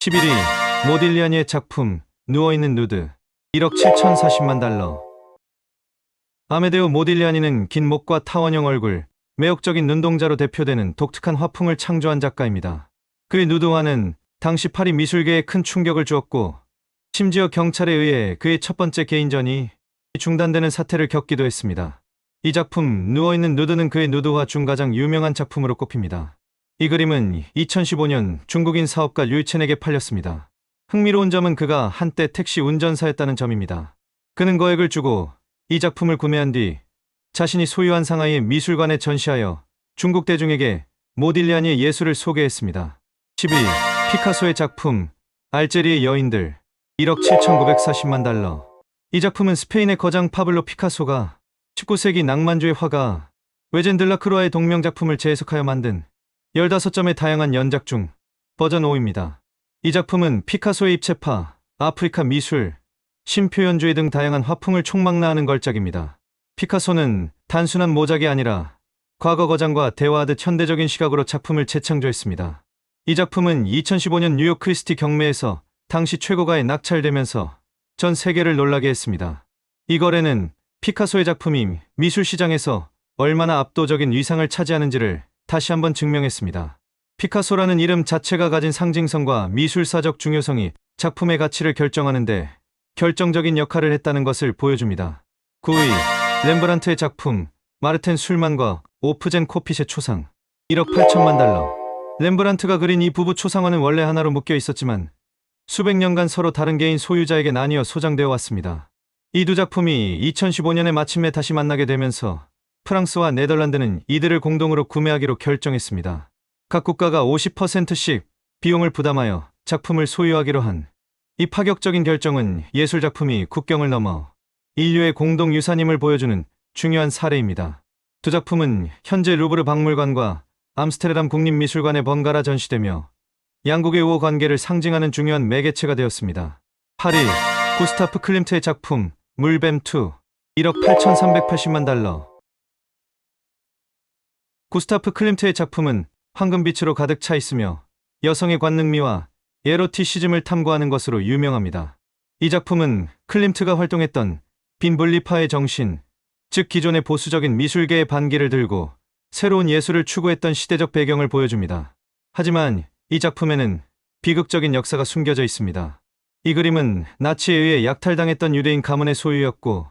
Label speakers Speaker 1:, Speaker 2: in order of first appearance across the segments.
Speaker 1: 11위 모딜리아니의 작품 누워있는 누드 1억 7,040만 달러. 아메데오 모딜리아니는 긴 목과 타원형 얼굴, 매혹적인 눈동자로 대표되는 독특한 화풍을 창조한 작가입니다. 그의 누드화는 당시 파리 미술계에 큰 충격을 주었고 심지어 경찰에 의해 그의 첫 번째 개인전이 중단되는 사태를 겪기도 했습니다. 이 작품 누워있는 누드는 그의 누드화 중 가장 유명한 작품으로 꼽힙니다. 이 그림은 2015년 중국인 사업가 류첸에게 팔렸습니다. 흥미로운 점은 그가 한때 택시 운전사였다는 점입니다. 그는 거액을 주고 이 작품을 구매한 뒤 자신이 소유한 상하이 미술관에 전시하여 중국 대중에게 모딜리아니의 예술을 소개했습니다. 10위 피카소의 작품 알제리의 여인들 1억 7,940만 달러. 이 작품은 스페인의 거장 파블로 피카소가 19세기 낭만주의 화가 외젠 들라크루아의 동명작품을 재해석하여 만든 15점의 다양한 연작 중 버전 5입니다. 이 작품은 피카소의 입체파, 아프리카 미술, 신표현주의 등 다양한 화풍을 총망라하는 걸작입니다. 피카소는 단순한 모작이 아니라 과거 거장과 대화하듯 현대적인 시각으로 작품을 재창조했습니다. 이 작품은 2015년 뉴욕 크리스티 경매에서 당시 최고가에 낙찰되면서 전 세계를 놀라게 했습니다. 이 거래는 피카소의 작품이 미술 시장에서 얼마나 압도적인 위상을 차지하는지를 다시 한번 증명했습니다. 피카소라는 이름 자체가 가진 상징성과 미술사적 중요성이 작품의 가치를 결정하는데 결정적인 역할을 했다는 것을 보여줍니다. 9위 렘브란트의 작품 마르텐 술만과 오프젠 코핏의 초상 1억 8천만 달러. 렘브란트가 그린 이 부부 초상화는 원래 하나로 묶여 있었지만 수백 년간 서로 다른 개인 소유자에게 나뉘어 소장되어 왔습니다. 이 두 작품이 2015년에 마침내 다시 만나게 되면서 프랑스와 네덜란드는 이들을 공동으로 구매하기로 결정했습니다. 각 국가가 50%씩 비용을 부담하여 작품을 소유하기로 한 이 파격적인 결정은 예술작품이 국경을 넘어 인류의 공동유산임을 보여주는 중요한 사례입니다. 두 작품은 현재 루브르 박물관과 암스테르담 국립미술관에 번갈아 전시되며 양국의 우호 관계를 상징하는 중요한 매개체가 되었습니다. 8위 구스타프 클림트의 작품 물뱀2 1억 8,380만 달러. 구스타프 클림트의 작품은 황금빛으로 가득 차 있으며 여성의 관능미와 에로티시즘을 탐구하는 것으로 유명합니다. 이 작품은 클림트가 활동했던 빈분리파의 정신, 즉 기존의 보수적인 미술계의 반기를 들고 새로운 예술을 추구했던 시대적 배경을 보여줍니다. 하지만 이 작품에는 비극적인 역사가 숨겨져 있습니다. 이 그림은 나치에 의해 약탈당했던 유대인 가문의 소유였고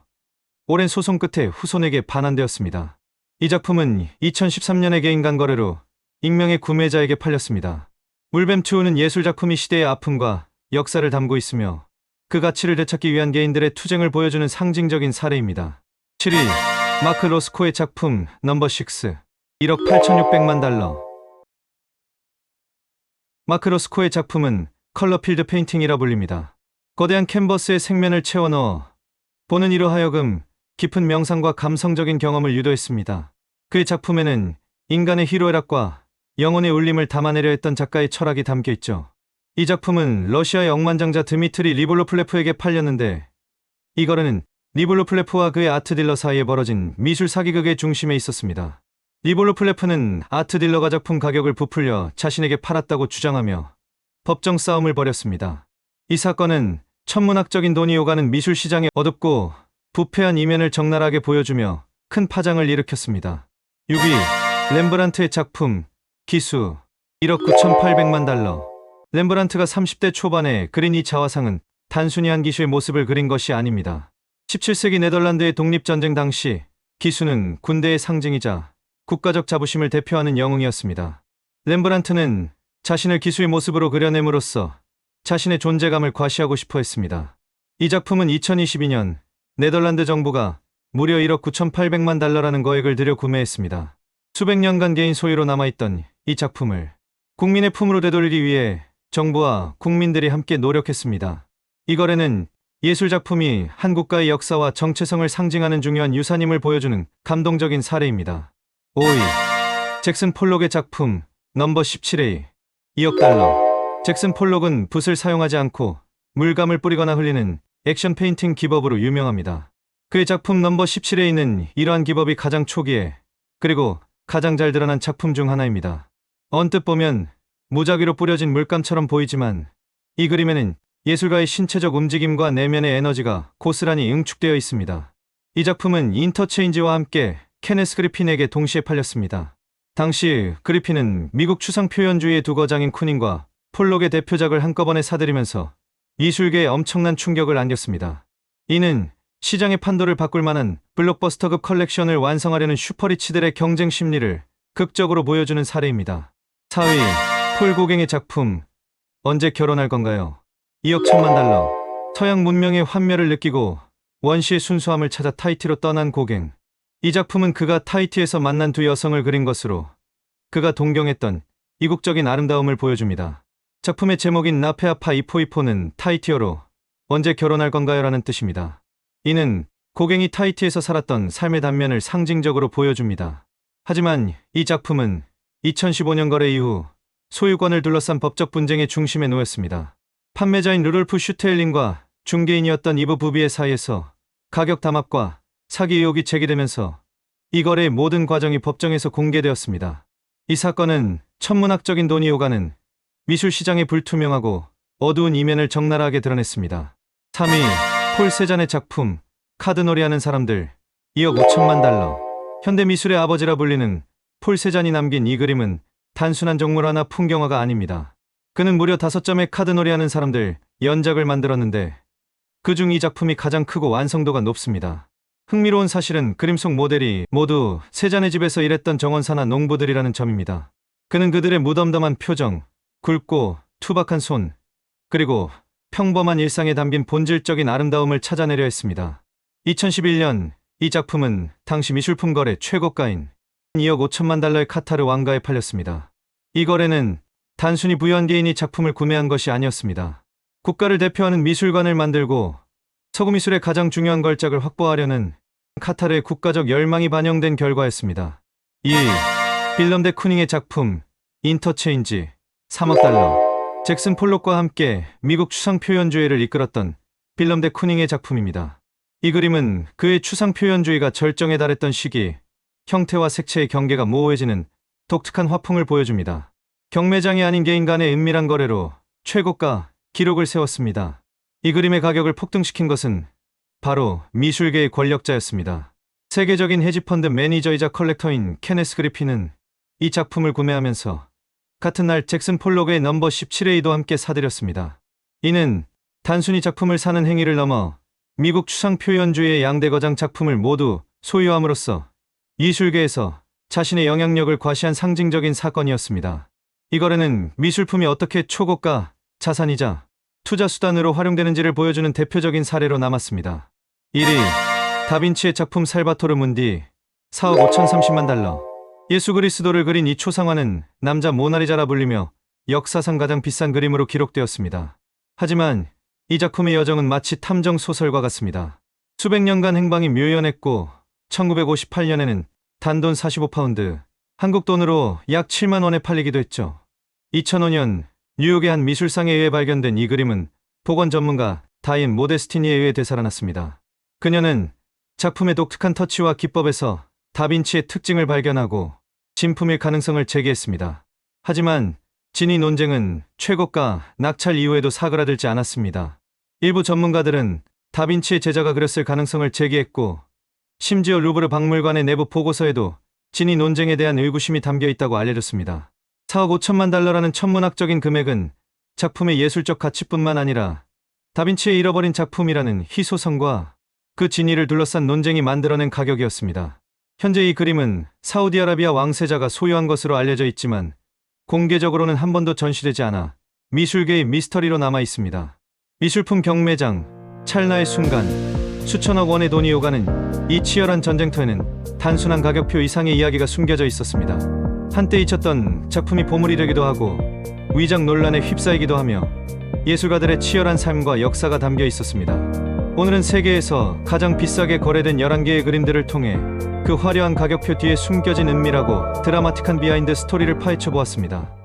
Speaker 1: 오랜 소송 끝에 후손에게 반환되었습니다. 이 작품은 2013년의 개인간 거래로 익명의 구매자에게 팔렸습니다. 물뱀2는 예술작품이 시대의 아픔과 역사를 담고 있으며 그 가치를 되찾기 위한 개인들의 투쟁을 보여주는 상징적인 사례입니다. 7위 마크 로스코의 작품 넘버 6 1억 8,600만 달러. 마크 로스코의 작품은 컬러필드 페인팅이라 불립니다. 거대한 캔버스에 생면을 채워넣어 보는 이로 하여금 깊은 명상과 감성적인 경험을 유도했습니다. 그의 작품에는 인간의 희로애락과 영혼의 울림을 담아내려 했던 작가의 철학이 담겨 있죠. 이 작품은 러시아의 억만장자 드미트리 리볼로플레프에게 팔렸는데 이 거래는 리볼로플레프와 그의 아트딜러 사이에 벌어진 미술 사기극의 중심에 있었습니다. 리볼로플레프는 아트딜러가 작품 가격을 부풀려 자신에게 팔았다고 주장하며 법정 싸움을 벌였습니다. 이 사건은 천문학적인 돈이 오가는 미술 시장의 어둡고 부패한 이면을 적나라하게 보여주며 큰 파장을 일으켰습니다. 6위 렘브란트의 작품 기수 1억 9,800만 달러. 렘브란트가 30대 초반에 그린 이 자화상은 단순히 한 기수의 모습을 그린 것이 아닙니다. 17세기 네덜란드의 독립전쟁 당시 기수는 군대의 상징이자 국가적 자부심을 대표하는 영웅이었습니다. 렘브란트는 자신을 기수의 모습으로 그려냄으로써 자신의 존재감을 과시하고 싶어 했습니다. 이 작품은 2022년 네덜란드 정부가 무려 1억 9,800만 달러라는 거액을 들여 구매했습니다. 수백 년간 개인 소유로 남아있던 이 작품을 국민의 품으로 되돌리기 위해 정부와 국민들이 함께 노력했습니다. 이 거래는 예술작품이 한 국가의 역사와 정체성을 상징하는 중요한 유산임을 보여주는 감동적인 사례입니다. 5위 잭슨 폴록의 작품 넘버 17A 2억 달러. 잭슨 폴록은 붓을 사용하지 않고 물감을 뿌리거나 흘리는 액션 페인팅 기법으로 유명합니다. 그의 작품 넘버 17A는 이러한 기법이 가장 초기에 그리고 가장 잘 드러난 작품 중 하나입니다. 언뜻 보면 무작위로 뿌려진 물감처럼 보이지만 이 그림에는 예술가의 신체적 움직임과 내면의 에너지가 고스란히 응축되어 있습니다. 이 작품은 인터체인지와 함께 케네스 그리핀에게 동시에 팔렸습니다. 당시 그리핀은 미국 추상표현주의의 두 거장인 쿠닝과 폴록의 대표작을 한꺼번에 사들이면서 미술계에 엄청난 충격을 안겼습니다. 이는 시장의 판도를 바꿀 만한 블록버스터급 컬렉션을 완성하려는 슈퍼리치들의 경쟁 심리를 극적으로 보여주는 사례입니다. 4위, 폴 고갱의 작품 언제 결혼할 건가요? 2억 1천만 달러. 서양 문명의 환멸을 느끼고 원시의 순수함을 찾아 타히티로 떠난 고갱. 이 작품은 그가 타히티에서 만난 두 여성을 그린 것으로 그가 동경했던 이국적인 아름다움을 보여줍니다. 작품의 제목인 나페아파 이포이포는 타히티어로 언제 결혼할 건가요? 라는 뜻입니다. 이는 고갱이 타히티에서 살았던 삶의 단면을 상징적으로 보여줍니다. 하지만 이 작품은 2015년 거래 이후 소유권을 둘러싼 법적 분쟁의 중심에 놓였습니다. 판매자인 루돌프 슈테일린과 중개인이었던 이브 부비의 사이에서 가격 담합과 사기 의혹이 제기되면서 이 거래의 모든 과정이 법정에서 공개되었습니다. 이 사건은 천문학적인 돈이 오가는 미술 시장의 불투명하고 어두운 이면을 적나라하게 드러냈습니다. 3위, 폴 세잔의 작품 카드놀이 하는 사람들 2억 5천만 달러. 현대 미술의 아버지라 불리는 폴 세잔이 남긴 이 그림은 단순한 정물 하나 풍경화가 아닙니다. 그는 무려 5점의 카드놀이 하는 사람들 연작을 만들었는데 그중 이 작품이 가장 크고 완성도가 높습니다. 흥미로운 사실은 그림 속 모델이 모두 세잔의 집에서 일했던 정원사나 농부들이라는 점입니다. 그는 그들의 무덤덤한 표정, 굵고 투박한 손, 그리고 평범한 일상에 담긴 본질적인 아름다움을 찾아내려 했습니다. 2011년 이 작품은 당시 미술품 거래 최고가인 2억 5천만 달러의 카타르 왕가에 팔렸습니다. 이 거래는 단순히 부유한 개인이 작품을 구매한 것이 아니었습니다. 국가를 대표하는 미술관을 만들고 서구미술의 가장 중요한 걸작을 확보하려는 카타르의 국가적 열망이 반영된 결과였습니다. 2위, 빌럼 데 쿠닝의 작품 인터체인지 3억 달러. 잭슨 폴록과 함께 미국 추상표현주의를 이끌었던 빌럼 데 쿠닝의 작품입니다. 이 그림은 그의 추상표현주의가 절정에 달했던 시기, 형태와 색채의 경계가 모호해지는 독특한 화풍을 보여줍니다. 경매장이 아닌 개인 간의 은밀한 거래로 최고가 기록을 세웠습니다. 이 그림의 가격을 폭등시킨 것은 바로 미술계의 권력자였습니다. 세계적인 헤지펀드 매니저이자 컬렉터인 케네스 그리핀은 이 작품을 구매하면서 같은 날 잭슨 폴록의 넘버 17A도 함께 사들였습니다. 이는 단순히 작품을 사는 행위를 넘어 미국 추상표현주의의 양대 거장 작품을 모두 소유함으로써 미술계에서 자신의 영향력을 과시한 상징적인 사건이었습니다. 이 거래는 미술품이 어떻게 초고가 자산이자 투자 수단으로 활용되는지를 보여주는 대표적인 사례로 남았습니다. 1위, 다빈치의 작품 살바토르 문디 4억 5,030만 달러. 예수 그리스도를 그린 이 초상화는 남자 모나리자라 불리며 역사상 가장 비싼 그림으로 기록되었습니다. 하지만 이 작품의 여정은 마치 탐정 소설과 같습니다. 수백 년간 행방이 묘연했고 1958년에는 단돈 45파운드, 한국 돈으로 약 7만 원에 팔리기도 했죠. 2005년 뉴욕의 한 미술상에 의해 발견된 이 그림은 복원 전문가 다인 모데스티니에 의해 되살아났습니다. 그녀는 작품의 독특한 터치와 기법에서 다빈치의 특징을 발견하고 진품일 가능성을 제기했습니다. 하지만 진위 논쟁은 최고가 낙찰 이후에도 사그라들지 않았습니다. 일부 전문가들은 다빈치의 제자가 그렸을 가능성을 제기했고 심지어 루브르 박물관의 내부 보고서에도 진위 논쟁에 대한 의구심이 담겨 있다고 알려졌습니다. 4억 5천만 달러라는 천문학적인 금액은 작품의 예술적 가치뿐만 아니라 다빈치의 잃어버린 작품이라는 희소성과 그 진위를 둘러싼 논쟁이 만들어낸 가격이었습니다. 현재 이 그림은 사우디아라비아 왕세자가 소유한 것으로 알려져 있지만 공개적으로는 한 번도 전시되지 않아 미술계의 미스터리로 남아 있습니다. 미술품 경매장, 찰나의 순간, 수천억 원의 돈이 오가는 이 치열한 전쟁터에는 단순한 가격표 이상의 이야기가 숨겨져 있었습니다. 한때 잊혔던 작품이 보물이 되기도 하고 위장 논란에 휩싸이기도 하며 예술가들의 치열한 삶과 역사가 담겨 있었습니다. 오늘은 세계에서 가장 비싸게 거래된 11개의 그림들을 통해 그 화려한 가격표 뒤에 숨겨진 은밀하고 드라마틱한 비하인드 스토리를 파헤쳐 보았습니다.